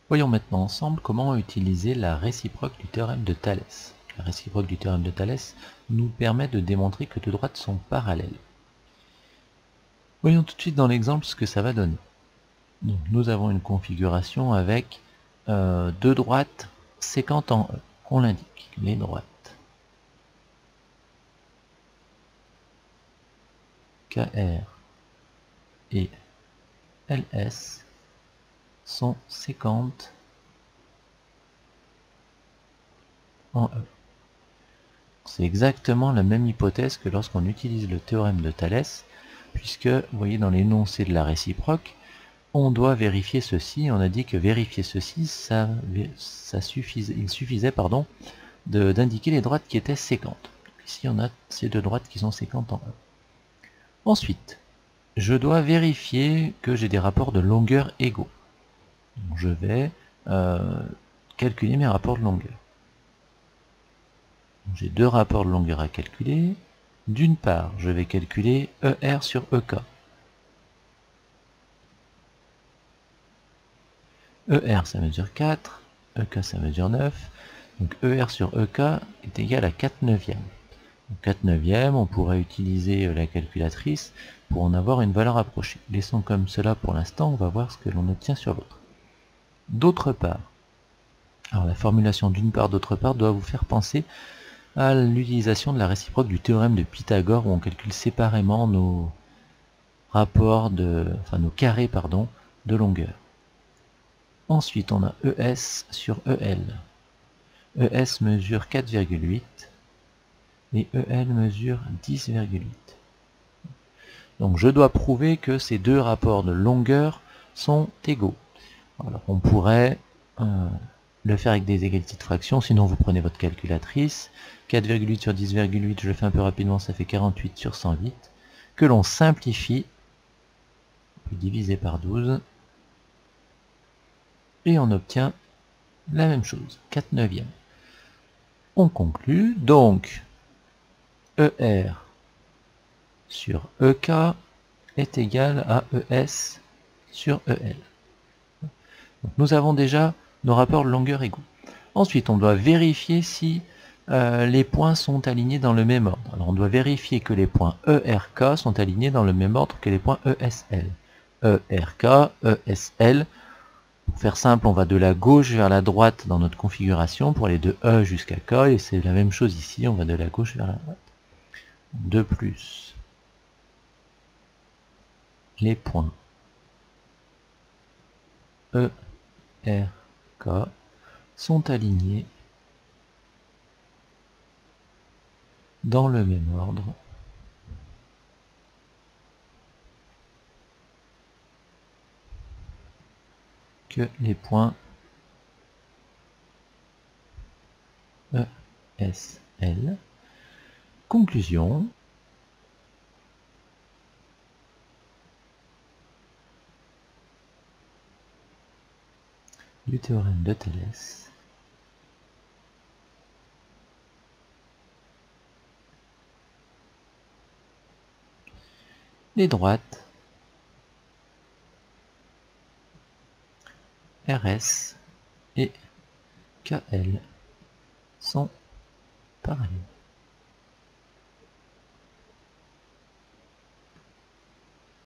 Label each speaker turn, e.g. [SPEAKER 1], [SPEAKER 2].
[SPEAKER 1] Voyons maintenant ensemble comment utiliser la réciproque du théorème de Thalès. La réciproque du théorème de Thalès nous permet de démontrer que deux droites sont parallèles. Voyons tout de suite dans l'exemple ce que ça va donner. Donc, nous avons une configuration avec deux droites séquentes en E. On l'indique, les droites KR et LS sont séquentes en E. C'est exactement la même hypothèse que lorsqu'on utilise le théorème de Thalès, puisque, vous voyez, dans l'énoncé de la réciproque, on doit vérifier ceci. On a dit que vérifier ceci, il suffisait d'indiquer les droites qui étaient séquentes. Ici, on a ces deux droites qui sont séquentes en E. Ensuite, je dois vérifier que j'ai des rapports de longueur égaux. Donc, je vais calculer mes rapports de longueur. J'ai deux rapports de longueur à calculer. D'une part, je vais calculer ER sur EK. ER, ça mesure 4, EK, ça mesure 9. Donc ER sur EK est égal à 4 neuvièmes. Donc 4 neuvièmes, on pourrait utiliser la calculatrice pour en avoir une valeur approchée. Laissons comme cela pour l'instant, on va voir ce que l'on obtient sur l'autre. D'autre part, alors la formulation d'une part, d'autre part, doit vous faire penser à l'utilisation de la réciproque du théorème de Pythagore où on calcule séparément nos rapports nos carrés de longueur. Ensuite, on a ES sur EL. ES mesure 4,8 et EL mesure 10,8. Donc je dois prouver que ces deux rapports de longueur sont égaux. Alors on pourrait le faire avec des égalités de fractions, sinon vous prenez votre calculatrice. 4,8 sur 10,8, je le fais un peu rapidement, ça fait 48 sur 108, que l'on simplifie, on peut diviser par 12, et on obtient la même chose, 4 neuvièmes. On conclut, donc ER sur EK est égal à ES sur EL. Donc nous avons déjà nos rapports de longueur égaux. Ensuite, on doit vérifier si les points sont alignés dans le même ordre. Alors on doit vérifier que les points ERK sont alignés dans le même ordre que les points ESL. ERK, ESL, pour faire simple, on va de la gauche vers la droite dans notre configuration pour aller de E jusqu'à K, et c'est la même chose ici, on va de la gauche vers la droite. De plus, les points ERK sont alignés dans le même ordre que les points ESL. Conclusion. Du théorème de Thalès. Les droites RS et KL sont parallèles.